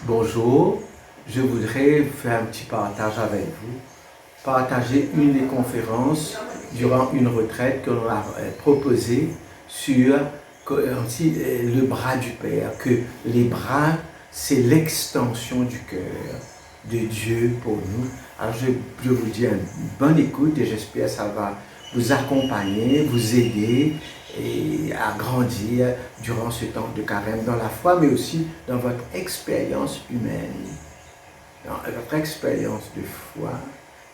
Bonjour, je voudrais faire un petit partage avec vous, partager une des conférences durant une retraite que l'on a proposée sur le bras du Père, que les bras, c'est l'extension du cœur de Dieu pour nous. Alors je vous dis une bonne écoute et j'espère que ça va vous accompagner, vous aider à grandir durant ce temps de carême dans la foi, mais aussi dans votre expérience humaine, dans votre expérience de foi,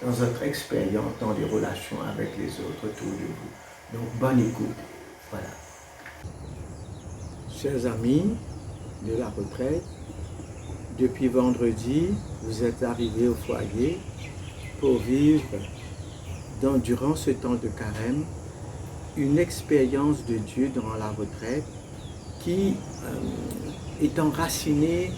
dans votre expérience dans les relations avec les autres autour de vous. Donc, bonne écoute. Voilà. Chers amis de la retraite, depuis vendredi, vous êtes arrivés au foyer pour vivre durant ce temps de carême une expérience de Dieu durant la retraite qui est enracinée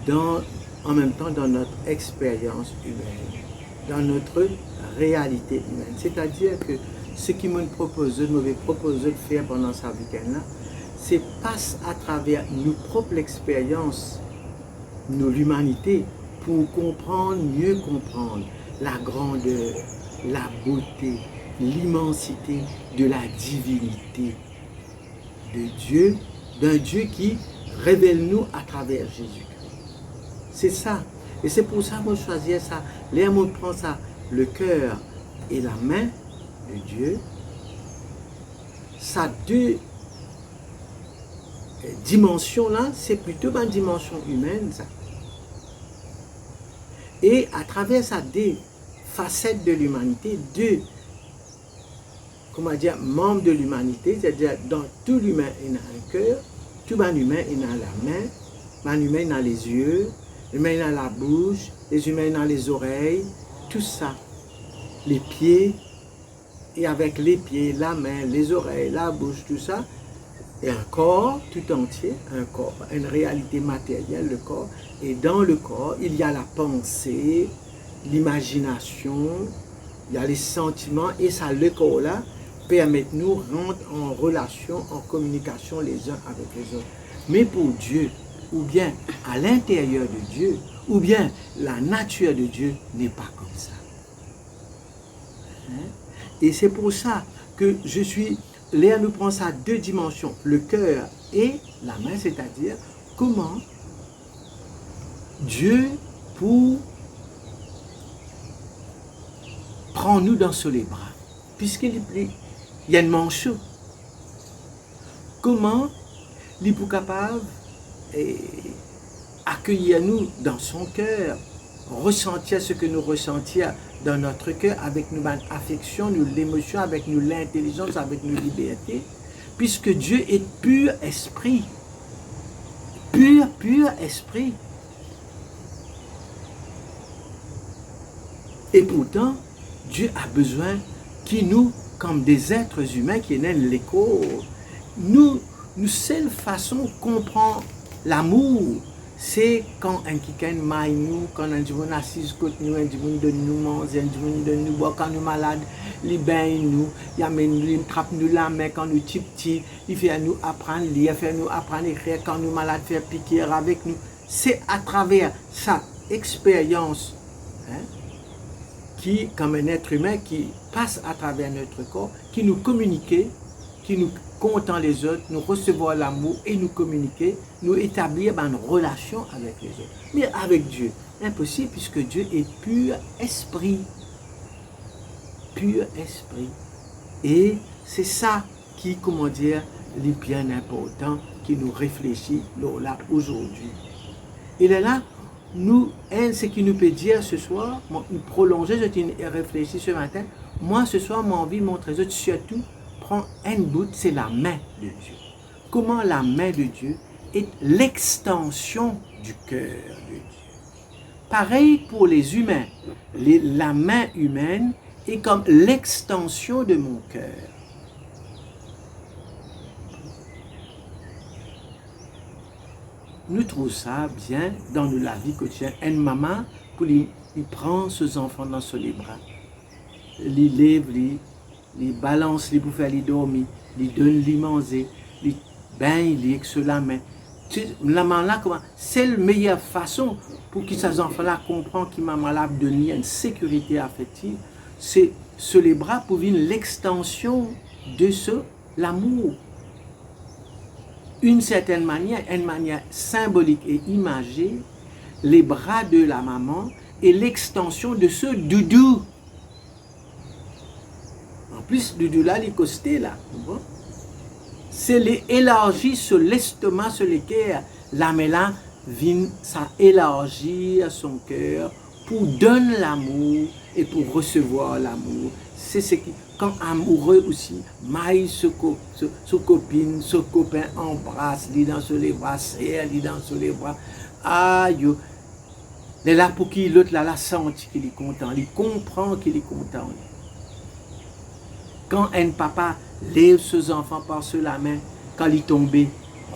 en même temps dans notre expérience humaine, dans notre réalité humaine. C'est-à-dire que ce qui m'avait proposé de faire pendant ce week-end-là, c'est passer à travers nos propres expériences, l'humanité, pour mieux comprendre la grandeur, la beauté, l'immensité de la divinité de Dieu, d'un Dieu qui révèle nous à travers Jésus-Christ. C'est ça. Et c'est pour ça que je choisis ça. Là, on prend ça, le cœur et la main de Dieu. Ça deux dimensions-là, c'est plutôt une dimension humaine, ça. Et à travers ça, deux facettes de l'humanité, deux membres de l'humanité, c'est-à-dire dans tout l'humain, il y a un cœur, tout humain, il y a la main, humain, il y a les yeux, l'humain, il y a la bouche, les humains, il y a les oreilles, tout ça, les pieds, et avec les pieds, la main, les oreilles, la bouche, tout ça, et un corps tout entier, un corps, une réalité matérielle, le corps, et dans le corps, il y a la pensée, l'imagination, il y a les sentiments, et ça, le corps-là, permet de nous rendre en relation, en communication les uns avec les autres. Mais pour Dieu, ou bien à l'intérieur de Dieu, ou bien la nature de Dieu n'est pas comme ça. Et c'est pour ça que Léa nous prend ça deux dimensions, le cœur et la main, c'est-à-dire comment Dieu prend nous dans les bras, puisqu'il y a une manche. Comment il est capable d'accueillir nous dans son cœur, ressentir ce que nous ressentions dans notre cœur, avec nos affections, nous l'émotion, avec nous l'intelligence, avec nos libertés, puisque Dieu est pur esprit. Pur esprit. Et pourtant, Dieu a besoin qui nous, comme des êtres humains qui naissent l'écho, nous seule façon de comprendre l'amour, c'est quand un quelqu'un maille nous, quand un monde assis côté nous, un monde donne nous manger, un monde donne nous boire, quand nous malades, il baigne nous, il amène nous, il trappe nous la main quand nous petits, il fait nous apprendre à lire, fait nous apprendre à écrire, quand nous malades, faire piquer avec nous. C'est à travers sa expérience, qui, comme un être humain qui passe à travers notre corps, qui nous communique, qui nous content les autres, nous recevons l'amour et nous communiquer, nous établir une relation avec les autres. Mais avec Dieu, impossible puisque Dieu est pur esprit. Pur esprit. Et c'est ça qui, est bien important, qui nous réfléchit là aujourd'hui. Et là, ce qui nous peut dire ce soir, nous prolonger, je réfléchis ce matin, moi ce soir, j'ai envie de montrer, surtout, prends un bout, c'est la main de Dieu. Comment la main de Dieu est l'extension du cœur de Dieu. Pareil pour les humains, la main humaine est comme l'extension de mon cœur. Nous trouvons ça bien dans la vie quotidienne. Une maman, il prend ses enfants dans ses bras, il lève, il balance, il pour faire dormir, il donne, il manger, il bain, il avec la main. C'est la meilleure façon pour que ces enfants-là comprennent qu'ils sont malades, de donner une sécurité affective. C'est les bras pour venir l'extension de l'amour. Une certaine manière, une manière symbolique et imagée, les bras de la maman et l'extension de ce doudou. En plus, doudou là, il est costé là. C'est l'élargi sur l'estomac, sur le cœur. La là vient ça élargir son cœur pour donner l'amour et pour recevoir l'amour. C'est ce qui, quand amoureux aussi, maille ce copine, ce copain embrasse, lit dans les bras, serre, lit dans les bras. Aïe, il est là pour qui l'autre là, senti qu'il est content, il comprend qu'il est content. Quand un papa lève ses enfants par-sur la main, quand il est tombé,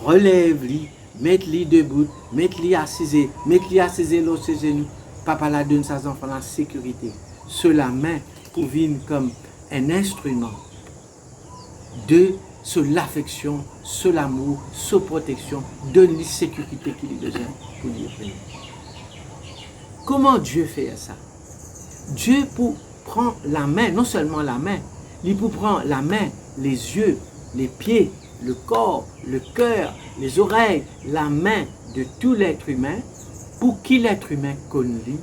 relève-lui, mette-lui debout, mette-lui assisé, mette-lui assisé l'autre ses genoux. Papa la donne à ses enfants la sécurité. Sur la main, pour venir comme un instrument sur l'affection, sur l'amour, sur la protection, donne-lui sécurité qu'il lui besoin pour lui faire. Comment Dieu fait ça? Dieu prend la main, non seulement la main, il prend la main, les yeux, les pieds, le corps, le cœur, les oreilles, la main de tout l'être humain, pour qui l'être humain connaît lui.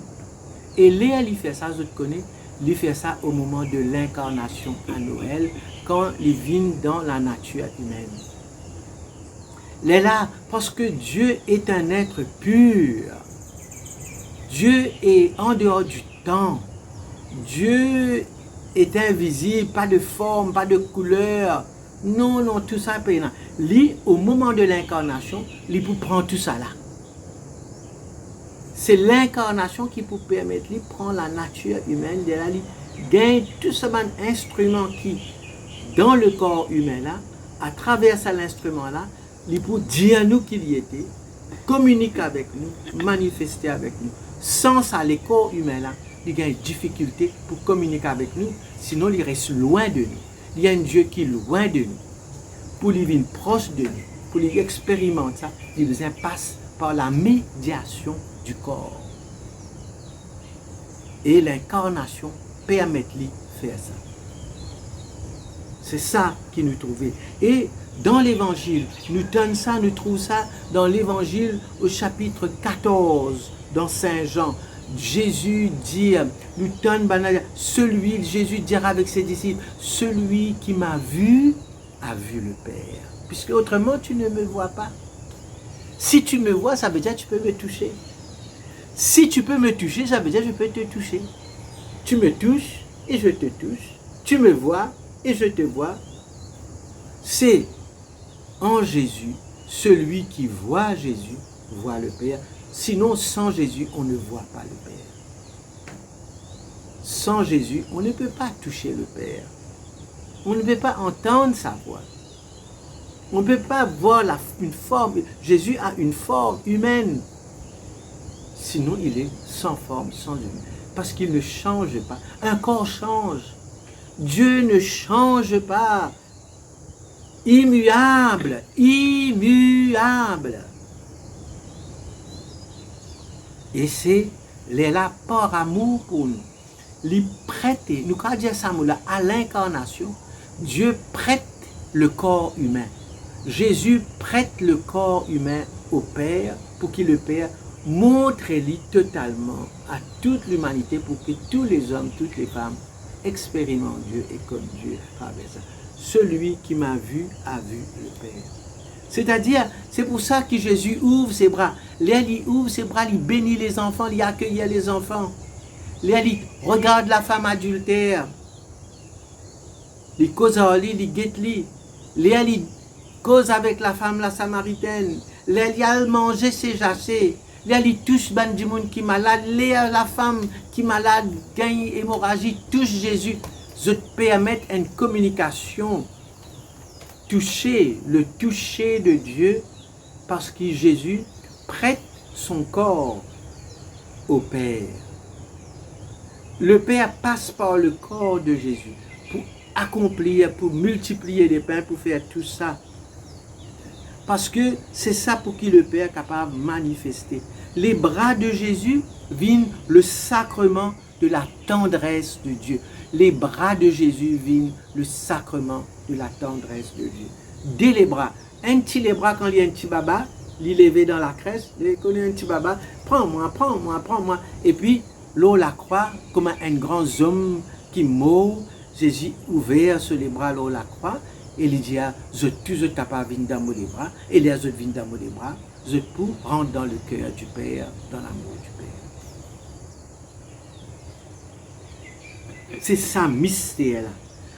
Et Léa, il fait ça, je connais, il fait ça au moment de l'incarnation à Noël, quand il vient dans la nature humaine. Il est là parce que Dieu est un être pur. Dieu est en dehors du temps. Dieu est invisible, pas de forme, pas de couleur. Non, non, tout ça est pas. Lui, au moment de l'incarnation, il peut prendre tout ça là. C'est l'incarnation qui peut permettre de prendre la nature humaine, de gagner tout ce instrument qui, dans le corps humain là, à travers cet instrument là, il peut dire à nous qu'il y était, communiquer avec nous, manifester avec nous. Sans ça, le corps humain là, il y a une difficulté pour communiquer avec nous, sinon il reste loin de nous. Il y a un Dieu qui est loin de nous. Pour lui venir proche de nous, pour lui expérimenter ça, il besoin passe par la médiation du corps. Et l'incarnation permet de faire ça. C'est ça qui nous trouvait. Et dans l'évangile, nous trouvons ça dans l'évangile au chapitre 14, dans Saint Jean. Jésus dit, Jésus dira avec ses disciples, celui qui m'a vu, a vu le Père. Puisque autrement, tu ne me vois pas. Si tu me vois, ça veut dire que tu peux me toucher. Si tu peux me toucher, ça veut dire que je peux te toucher. Tu me touches et je te touche. Tu me vois et je te vois. C'est en Jésus, celui qui voit Jésus, voit le Père. Sinon, sans Jésus, on ne voit pas le Père. Sans Jésus, on ne peut pas toucher le Père. On ne peut pas entendre sa voix. On ne peut pas voir une forme. Jésus a une forme humaine. Sinon, il est sans forme, sans humain. Parce qu'il ne change pas. Un corps change. Dieu ne change pas. Immuable. Immuable. Et c'est là par amour pour nous. Les prêter, nous quand dire ça à l'incarnation, Dieu prête le corps humain. Jésus prête le corps humain au Père pour que le Père montre-lui totalement à toute l'humanité pour que tous les hommes, toutes les femmes expérimentent Dieu et comme Dieu avec ça. Celui qui m'a vu a vu le Père. C'est-à-dire, c'est pour ça que Jésus ouvre ses bras. Il ouvre ses bras, il bénit les enfants, il accueille les enfants. Il regarde la femme adultère. Il cause à lui, il guette lui. Il cause avec la femme la samaritaine. Il a mangé ses jachés. Il touche du monde qui est malade. La femme qui est malade, gagne hémorragie, touche Jésus. Je te permettre une communication. Le toucher de Dieu, parce que Jésus prête son corps au Père. Le Père passe par le corps de Jésus pour accomplir, pour multiplier les pains, pour faire tout ça. Parce que c'est ça pour qui le Père est capable de manifester. Les bras de Jésus viennent le sacrement de la tendresse de Dieu. Les bras de Jésus viennent le sacrement de la tendresse de Dieu. Dès les bras. Un petit les bras quand il y a un petit baba, il levé dans la crèche, il connaît un petit baba, prends-moi, prends-moi, prends-moi. Et puis, l'eau la croix, comme un grand homme qui meurt, Jésus ouvert sur les bras, l'eau la croix, et il dit, je ne t'ai pas vu dans mes bras, et les autres viennent dans mes bras, je peux rentrer dans le cœur du Père, dans l'amour du Père. C'est ça, mystère là.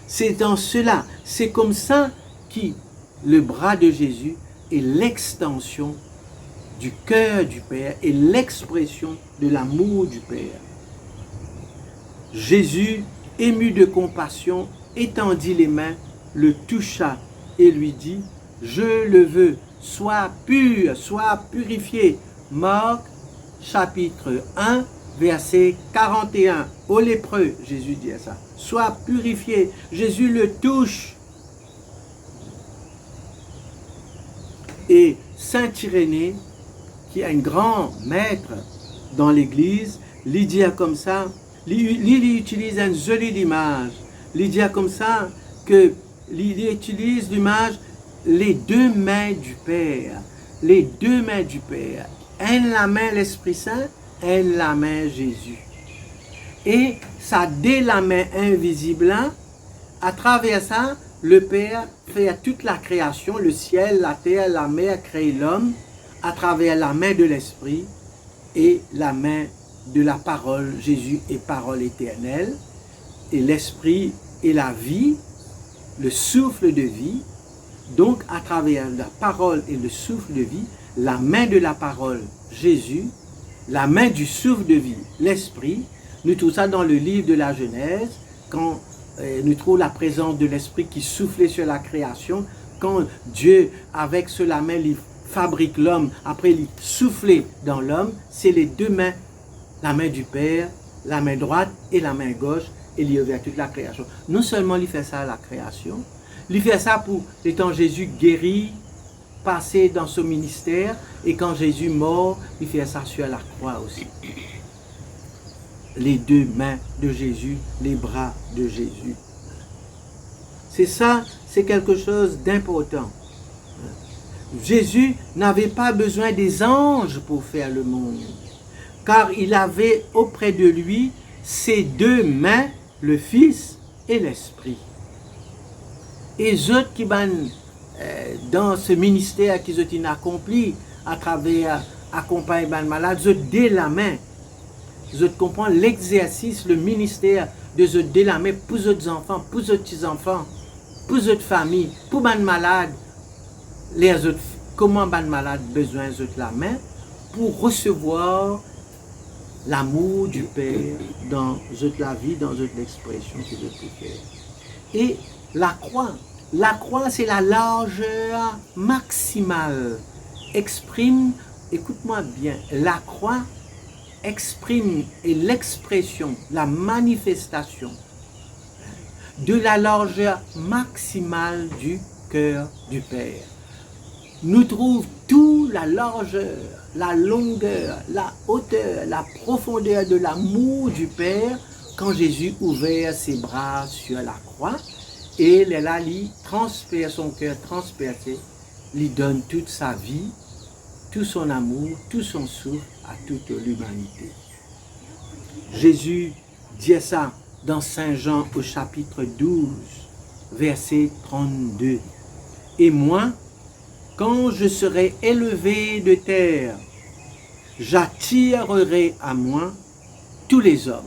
C'est dans cela, c'est comme ça que le bras de Jésus est l'extension du cœur du Père et l'expression de l'amour du Père. Jésus, ému de compassion, étendit les mains, le toucha et lui dit, « Je le veux, sois pur, sois purifié. » Marc, chapitre 1, verset 41. Au lépreux, Jésus dit ça. « Sois purifié. » Jésus le touche. Et Saint Irénée, qui est un grand maître dans l'Église, il dit comme ça, il utilise une jolie image. Il dit comme ça que il utilise l'image les deux mains du Père. Les deux mains du Père. Un la main l'Esprit Saint, un la main Jésus. Et ça, dès la main invisible, à travers ça, le Père fait toute la création, le ciel, la terre, la mer, crée l'homme, à travers la main de l'Esprit et la main de la parole. Jésus est parole éternelle, et l'Esprit est la vie, le souffle de vie. Donc, à travers la parole et le souffle de vie, la main de la parole, Jésus, la main du souffle de vie, l'Esprit. Nous trouvons ça dans le livre de la Genèse, quand nous trouvons la présence de l'Esprit qui soufflait sur la création, quand Dieu, avec la main, il fabrique l'homme, après il soufflait dans l'homme, c'est les deux mains, la main du Père, la main droite et la main gauche, et il y a toute la création. Non seulement il fait ça à la création, il fait ça pour, étant Jésus guéri, passé dans ce ministère, et quand Jésus mort, il fait ça sur la croix aussi. Les deux mains de Jésus, les bras de Jésus. C'est ça, c'est quelque chose d'important. Jésus n'avait pas besoin des anges pour faire le monde, car il avait auprès de lui ses deux mains, le Fils et l'Esprit. Et les autres qui dans ce ministère qu'ils ont accompli à travers accompagner les malades, ils ont dès la main. Ils comprennent l'exercice, le ministère de eux dès la main pour les autres enfants, pour les autres petits-enfants, pour les autres familles, pour les malades. Les autres, comment les malades besoin de la main pour recevoir l'amour du Père dans la vie, dans l'expression qu'ils ont pu faire. Et la croix c'est la largeur maximale. Exprime, écoute-moi bien, la croix exprime et l'expression, la manifestation de la largeur maximale du cœur du Père. Nous trouvons toute la largeur, la longueur, la hauteur, la profondeur de l'amour du Père quand Jésus ouvert ses bras sur la croix et là, il transperce son cœur transpercé, il donne toute sa vie, tout son amour, tout son souffle à toute l'humanité. Jésus dit ça dans Saint Jean au chapitre 12, verset 32. « Et moi, quand je serai élevé de terre, j'attirerai à moi tous les hommes. »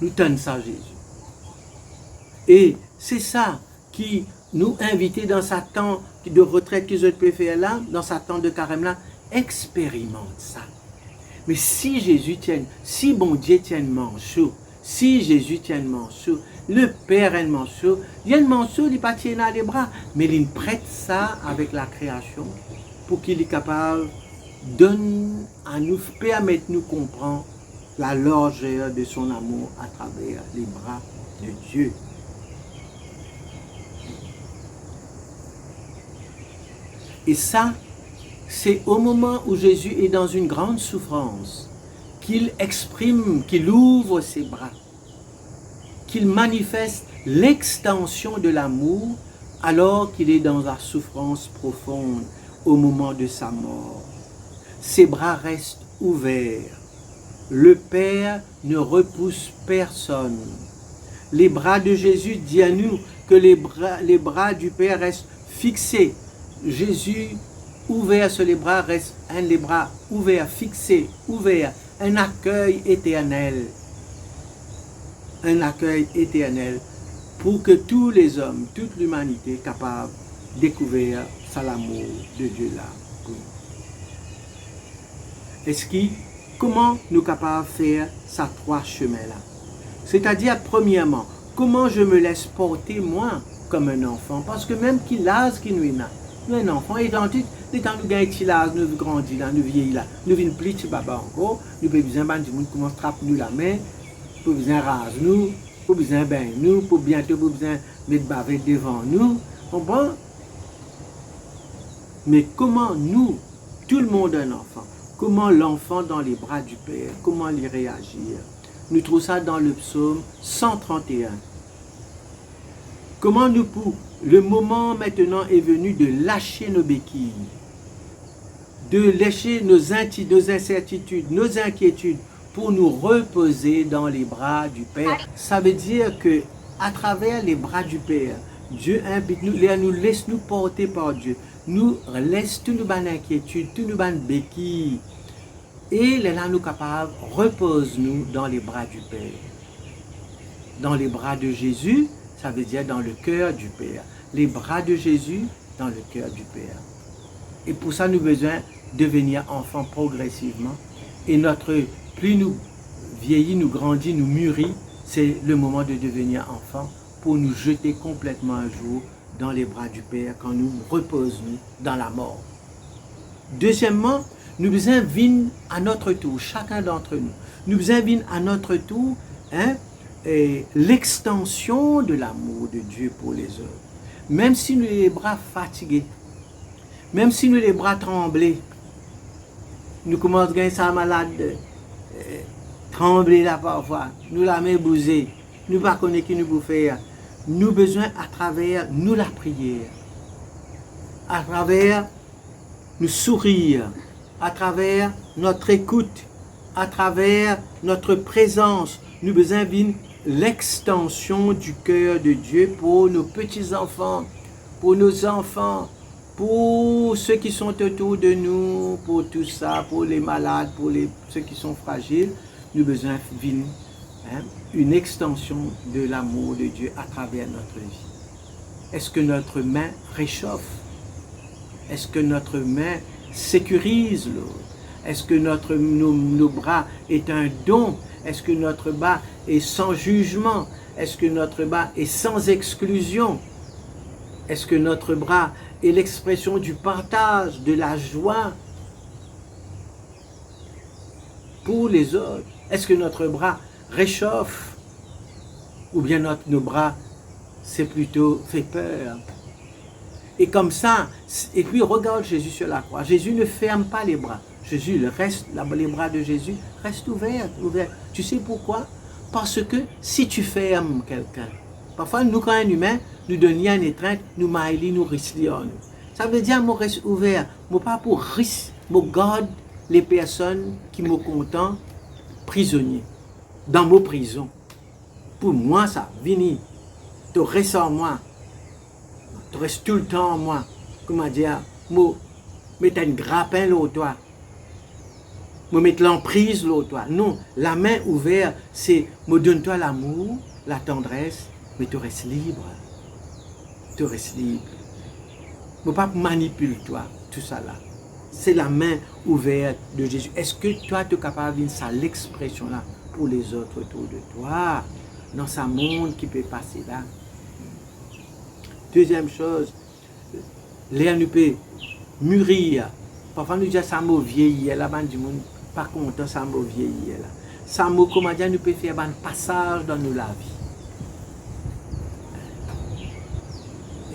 Nous tenons ça, Jésus. Et c'est ça qui nous invite dans sa temps de retraite qu'ils ont pu faire là, dans sa temps de carême là, expérimente ça. Mais si Jésus tient, si bon Dieu tient manchot, si Jésus tient manchot, le Père est manchot, il y a un manchot, il ne pas tient dans les bras, mais il prête ça avec la création pour qu'il est capable de nous permettre de nous comprendre la largeur de son amour à travers les bras de Dieu. Et ça, c'est au moment où Jésus est dans une grande souffrance qu'il exprime, qu'il ouvre ses bras, qu'il manifeste l'extension de l'amour alors qu'il est dans la souffrance profonde au moment de sa mort. Ses bras restent ouverts. Le Père ne repousse personne. Les bras de Jésus disent à nous que les bras du Père restent fixés. Jésus ouvert sur les bras reste les bras ouverts, fixés, ouverts, un accueil éternel. Un accueil éternel pour que tous les hommes, toute l'humanité capable de découvrir l'amour de Dieu là. Est-ce que, comment nous sommes capables de faire ces trois chemins-là? C'est-à-dire, premièrement, comment je me laisse porter moi comme un enfant? Parce que même qu'il l'âge qui nous est là, nous un enfant, et dans tout, nous gagnons petit l'âge, nous grandissons là, nous vieillissons là, nous venons plus petit papa encore, nous pouvons besoin de monde commence à trapper nous la main, pour besoin raser nous, pour besoin bain nous, pour bientôt pour besoin mettre baver devant nous, comprends? Mais comment nous, tout le monde un enfant, comment l'enfant dans les bras du Père, comment il réagir? Nous trouvons ça dans le psaume 131. Comment nous pouvons, le moment maintenant est venu de lâcher nos béquilles, de lâcher nos incertitudes, nos inquiétudes, pour nous reposer dans les bras du Père. Ça veut dire que à travers les bras du Père, Dieu invite nous, nous laisse nous porter par Dieu, nous laisse toutes nos inquiétudes, toutes nos béquilles, et là nous capables, repose-nous dans les bras du Père. Dans les bras de Jésus, ça veut dire dans le cœur du Père. Les bras de Jésus dans le cœur du Père. Et pour ça, nous avons besoin de devenir enfants progressivement. Et plus nous vieillis, nous grandis, nous mûris, c'est le moment de devenir enfants pour nous jeter complètement un jour dans les bras du Père quand nous reposons dans la mort. Deuxièmement, nous vous invitons à notre tour, chacun d'entre nous, nous vous invitons à notre tour l'extension de l'amour de Dieu pour les autres. Même si nous avons les bras fatigués, même si nous avons les bras tremblés, nous commençons à gagner sa malade, trembler là parfois, nous la main bousée, nous ne connaissons pas qui nous pouvons faire. Nous avons besoin à travers nous la prière, à travers nous sourire, à travers notre écoute, à travers notre présence, nous besoin d'une l'extension du cœur de Dieu pour nos petits-enfants, pour nos enfants, pour ceux qui sont autour de nous, pour tout ça, pour les malades, pour ceux qui sont fragiles. Nous avons besoin d'une extension de l'amour de Dieu à travers notre vie. Est-ce que notre main réchauffe? Est-ce que notre main sécurise l'autre? Est-ce que nos bras est un don? Est-ce que notre bras est sans jugement? Est-ce que notre bras est sans exclusion? Est-ce que notre bras est l'expression du partage, de la joie pour les autres? Est-ce que notre bras réchauffe? Ou bien nos bras, c'est plutôt fait peur? Et comme ça, et puis regarde Jésus sur la croix. Jésus ne ferme pas les bras. Jésus, les bras de Jésus restent ouverts. Tu sais pourquoi? Parce que si tu fermes quelqu'un, parfois nous, quand un humain, nous donnons une étreinte, nous maillons, nous rislions. Ça veut dire que je reste ouvert. Je ne pas pour risque, je garde les personnes qui me content prisonniers, dans mon prison. Pour moi, ça, vini, tu restes en moi. Tu restes tout le temps en moi. Comment dire? Je mets un grappin là toi. Je mets l'emprise là toi. Non, la main ouverte, c'est me donne-toi l'amour, la tendresse, mais tu restes libre. Tu restes libre. Je ne pas manipuler toi, tout ça là. C'est la main ouverte de Jésus. Est-ce que toi, tu es capable de faire l'expression là pour les autres autour de toi, dans ce monde qui peut passer là? Deuxième chose, l'air nous peut mûrir. Parfois nous disons ça mot vieillir, là-bas du monde, pas content ça mot vieillir là. Ça mot, comment dire, nous peut faire un passage dans nos la vie.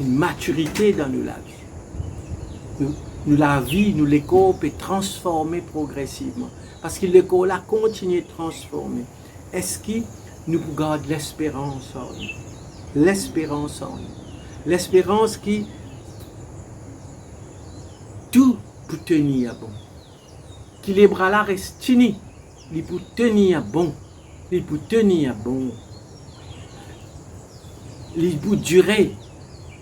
Une maturité dans nos la vie. nous la vie, nous le corps peut transformer progressivement. Parce que le corps là continue de transformer. Est-ce qu'il nous garde l'espérance en nous? L'espérance en nous. L'espérance qui tout pour tenir bon. Qui les bras là restent unis. Il pour tenir bon. Il pour tenir bon. Il pour durer.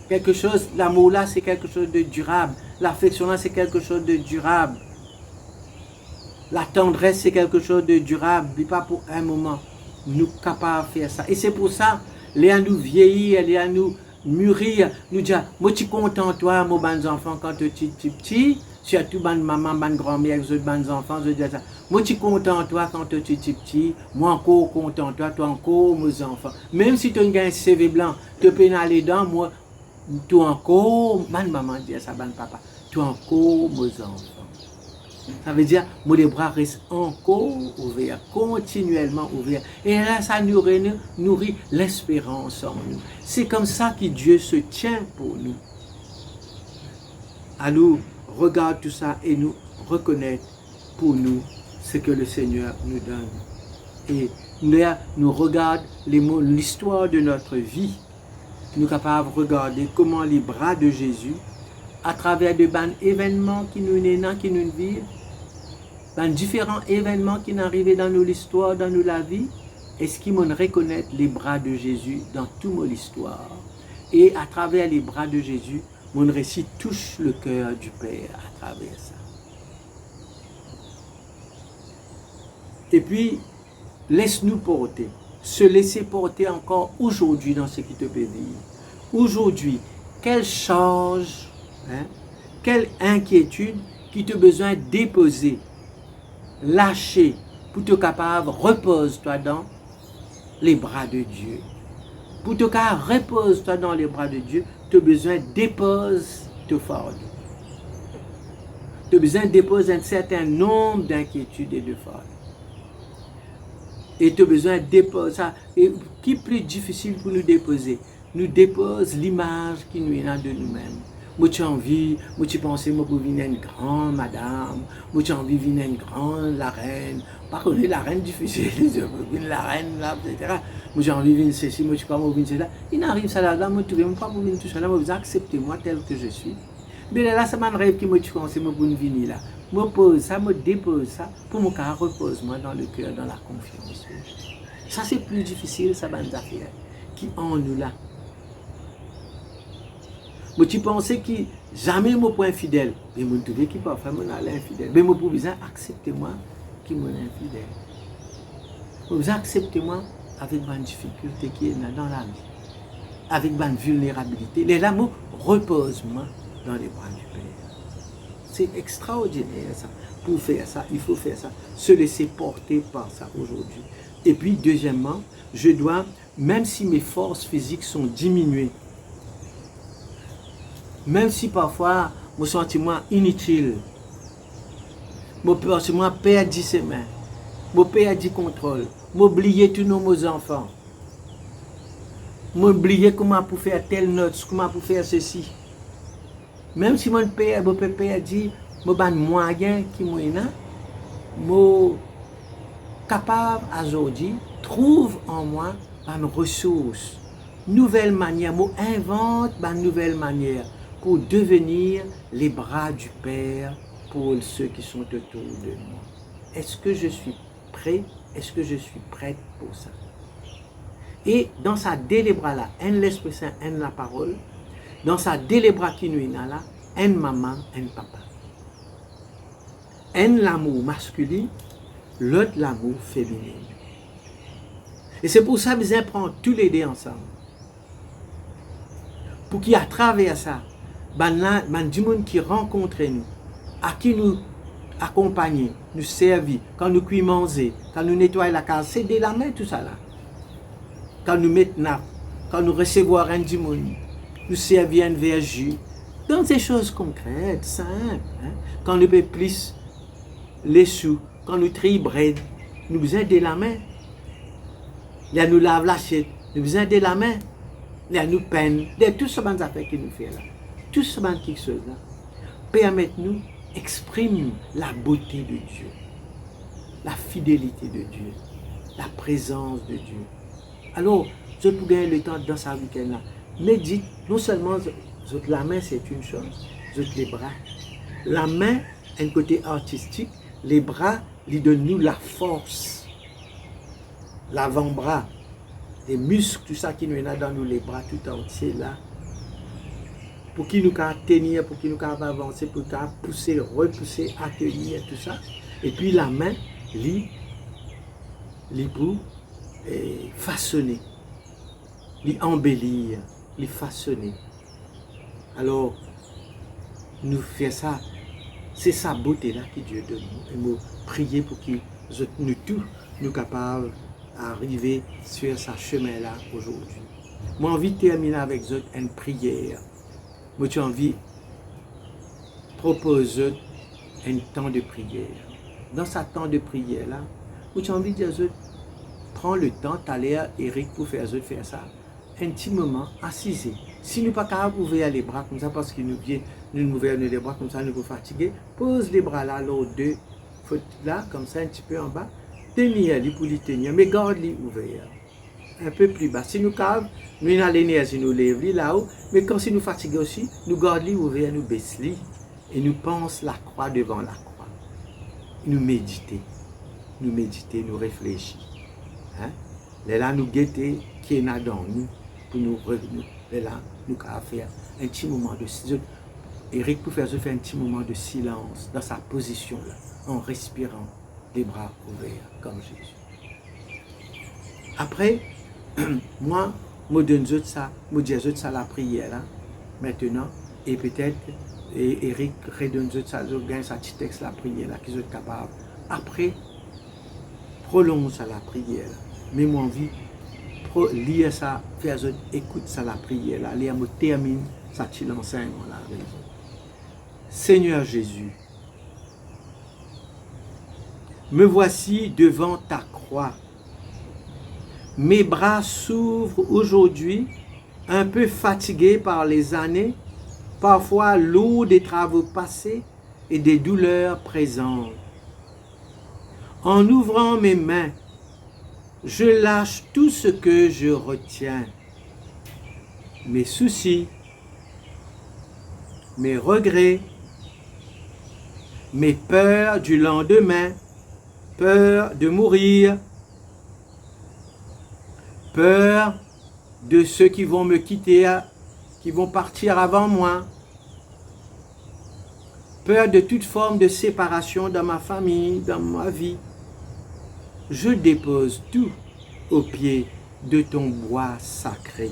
Quelque chose, l'amour là c'est quelque chose de durable. L'affection là c'est quelque chose de durable. La tendresse c'est quelque chose de durable. Mais pas pour un moment. Nous capables de faire ça. Et c'est pour ça, les à nous vieillir, les à nous mûrir, nous dire, moi tu content toi, mon bon enfant quand tu es petit, surtout ban maman, ban grand-mère, les autres ban enfants, je dis ça. Moi tu content toi quand tu es petit, moi encore content toi, toi encore mes enfants. Même si tu as un CV blanc, tu peux aller dedans, moi, toi encore, ban maman dit ça, ban papa, toi encore mes enfants. Ça veut dire que les bras restent encore ouverts, continuellement ouverts. Et là, ça nourrit l'espérance en nous. C'est comme ça que Dieu se tient pour nous. À nous, regarde tout ça et nous reconnaître pour nous ce que le Seigneur nous donne. Et nous regarde l'histoire de notre vie. Nous sommes capables de regarder comment les bras de Jésus, à travers de bons événements qui nous vivent, dans différents événements qui sont arrivés dans l'histoire, dans la vie, est-ce qu'ils vont reconnaître les bras de Jésus dans toute l'histoire? Et à travers les bras de Jésus, mon récit touche le cœur du Père à travers ça. Et puis, laisse-nous porter, se laisser porter encore aujourd'hui dans ce qui te peut vivre. Aujourd'hui, quelle charge, quelle inquiétude qui te besoin de déposer, lâcher, pour te capable, repose-toi dans les bras de Dieu. Pour te capable, repose-toi dans les bras de Dieu, tu as besoin de déposer tes fardeaux. Tu as besoin de déposer un certain nombre d'inquiétudes et de fardeaux. Et tu as besoin de déposer ça. Et qui est plus difficile pour nous déposer? Nous dépose l'image qui nous est de nous-mêmes. Moi, j'ai envie, moi, tu penses, moi, pour venir une grande madame, moi, j'ai envie de venir une grande la reine. Par contre, la reine difficile, la reine, là, etc. Moi, j'ai envie de venir ceci, moi, tu peux pas venir cela. Il n'arrive ça là, moi, tu ne veux pas venir tout ça là, moi, vous acceptez moi tel que je suis. Mais là, c'est mon rêve qui me pense, moi, pour venir là. Moi, pose ça, moi, dépose ça, pour mon cas, repose-moi dans le cœur, dans la confiance. Ça, c'est plus difficile, ça, bonne affaire, qui en nous là. Moi, tu pensais que jamais mon point fidèle. Mais moi, tu veux qu'il parfois mon infidèle. Mais moi, pour vous acceptez-moi qui est mon infidèle. Vous acceptez-moi avec ma difficulté qui est dans la vie. Avec ma vulnérabilité. Les l'amour repose-moi dans les bras du Père. C'est extraordinaire ça. Pour faire ça, il faut faire ça. Se laisser porter par ça aujourd'hui. Et puis, deuxièmement, je dois, même si mes forces physiques sont diminuées, même si parfois, je me sens inutile, je me sens perdu ses mains, je perds contrôle, je m'oublie tous nos enfants, je m'oublie comment pour faire telle note, comment pour faire ceci. Même si mon père, je peux perdre, je suis moyen qui je suis capable aujourd'hui, trouve en moi une ressource, nouvelle manière, je invente une nouvelle manière pour devenir les bras du Père pour ceux qui sont autour de moi. Est-ce que je suis prêt? Est-ce que je suis prête pour ça? Et dans sa délibra là, un l'Esprit Saint, un la parole, dans sa délibra qui nous est là, un maman, un papa. Un l'amour masculin, l'autre l'amour féminin. Et c'est pour ça que nous prenons tous les deux ensemble. Pour qu'à travers ça, du monde qui rencontre nous, à qui nous accompagner, nous servir, quand nous cuisons manger, quand nous nettoyons la case, c'est de la main tout ça là. Quand nous mettons nappe, quand nous recevons un du monde, nous servir un verre jus, dans des choses concrètes, simples. Quand nous payons plus les sous, quand nous trions bread, nous besoin de la main. Là nous lavons l'assiette, nous besoin de la main. Là nous peignons, de tout ce que nous fait qui nous fait là. Tout ce quelque chose là. permettre-nous exprime la beauté de Dieu, la fidélité de Dieu, la présence de Dieu. Alors, je peux gagner le temps dans sa week-end là. Médite, non seulement la main c'est une chose, les bras. La main a un côté artistique, les bras lui donnent nous la force. L'avant-bras, les muscles, tout ça qui nous est dans nous, les bras tout entiers là. Pour qu'il nous puisse tenir, pour qu'il nous puisse avancer, pour qu'il nous pousser, repousser, accueillir, tout ça. Et puis la main, pour façonner, embellir, façonner. Alors, nous faisons ça, c'est sa beauté là que Dieu donne. Et nous prier pour que nous tous, nous capables d'arriver sur ce chemin là aujourd'hui. Moi, j'ai envie de terminer avec une prière. Moi, j'ai envie de proposer un temps de prière. Dans ce temps de prière là, moi, j'ai envie de dire, prends le temps, t'aller à Eric pour faire ça. Un petit moment, assisez. Si nous ne sommes pas capables d'ouvrir les bras comme ça, parce que nous ouvrons les bras comme ça, nous sommes fatigués, pose les bras là, l'autre deux, là, comme ça, un petit peu en bas, tenir-les pour les tenir, mais garde-les ouverts. Un peu plus bas. Si nous capables, nous avons l'énergie, nous lève-les là-haut, mais quand si nous fatigués aussi, nous gardons-les ouverts, nous baissons-les, et nous pensons la croix devant la croix. Nous méditer, nous réfléchir. Hein? Là, nous guetter qui est dans nous, pour nous revenir. Là, nous allons faire un petit moment de silence. Eric peut faire un petit moment de silence dans sa position là, en respirant, les bras ouverts comme Jésus. Après, moi, je donne ça, la prière là, maintenant, et peut-être Eric redonne ça, je gagne sa petit texte la prière là, qu'ils sont capables. Après, prolonge ça la prière là. Mais moi envie lire ça, faire écoute ça la prière là, lire me termine ça petit enseignement là. Seigneur Jésus, me voici devant ta croix. Mes bras s'ouvrent aujourd'hui, un peu fatigués par les années, parfois lourds des travaux passés et des douleurs présentes. En ouvrant mes mains, je lâche tout ce que je retiens. Mes soucis, mes regrets, mes peurs du lendemain, peur de mourir, peur de ceux qui vont me quitter, qui vont partir avant moi, peur de toute forme de séparation dans ma famille, dans ma vie. Je dépose tout au pied de ton bois sacré.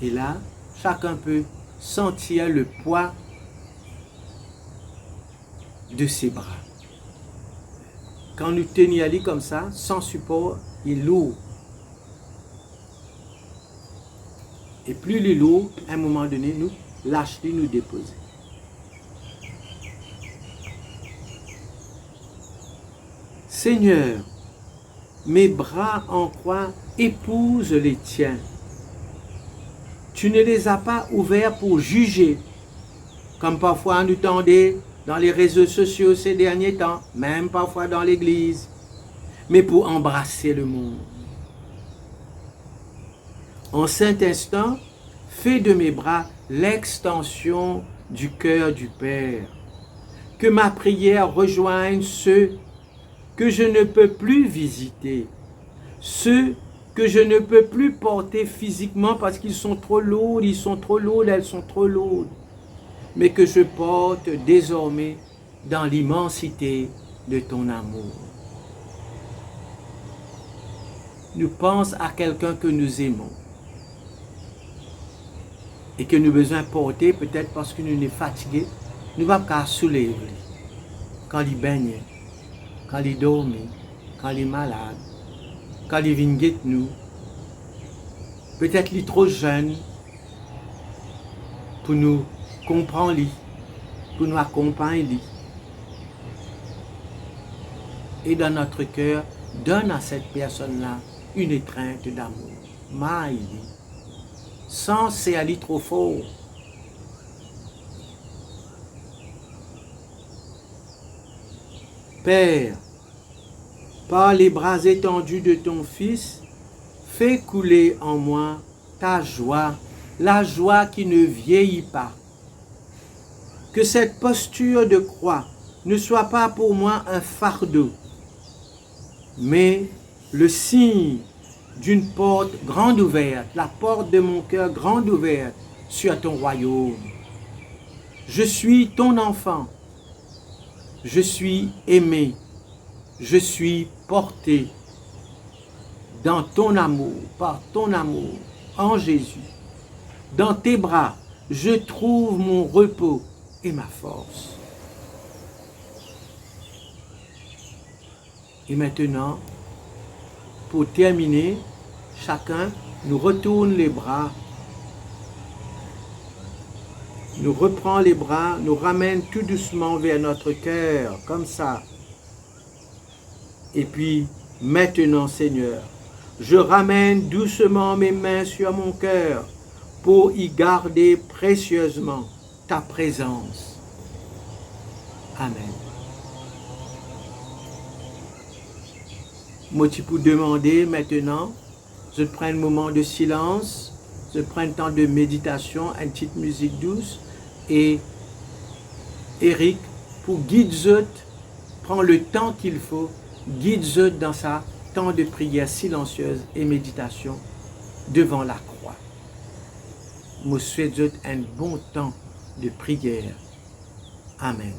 Et là, chacun peut sentir le poids de ses bras. Quand nous tenions Ali comme ça, sans support, il est lourd. Et plus il est lourd, à un moment donné, nous lâcher, nous déposer. Seigneur, mes bras en croix épousent les tiens. Tu ne les as pas ouverts pour juger, comme parfois nous tendez dans les réseaux sociaux ces derniers temps, même parfois dans l'église, mais pour embrasser le monde. En cet instant, fais de mes bras l'extension du cœur du Père. Que ma prière rejoigne ceux que je ne peux plus visiter, ceux que je ne peux plus porter physiquement parce qu'ils sont trop lourds, elles sont trop lourdes, mais que je porte désormais dans l'immensité de ton amour. Nous pensons à quelqu'un que nous aimons et que nous avons besoin de porter, peut-être parce que nous sommes fatigués, nous ne pouvons pas soulever quand il baigne, quand il dort, quand il est malade, quand il vient guetter nous. Peut-être qu'il est trop jeune pour nous comprendre, pour nous accompagner. Et dans notre cœur, donne à cette personne-là une étreinte d'amour. Maïli, sans c'est aller trop fort. Père, par les bras étendus de ton Fils, fais couler en moi ta joie, la joie qui ne vieillit pas. Que cette posture de croix ne soit pas pour moi un fardeau, mais le signe d'une porte grande ouverte, la porte de mon cœur grande ouverte sur ton royaume. Je suis ton enfant, je suis aimé, je suis porté dans ton amour, par ton amour, en Jésus. Dans tes bras, je trouve mon repos et ma force. Et maintenant, pour terminer, chacun nous retourne les bras, nous reprend les bras, nous ramène tout doucement vers notre cœur, comme ça. Et puis, maintenant, Seigneur, je ramène doucement mes mains sur mon cœur pour y garder précieusement ta présence. Amen. Moi, tu peux demander maintenant, je prends un moment de silence, je prends un temps de méditation, une petite musique douce, et Eric, pour guider, prend le temps qu'il faut, guide dans sa temps de prière silencieuse et méditation devant la croix. Je souhaite un bon temps de prière. Amen.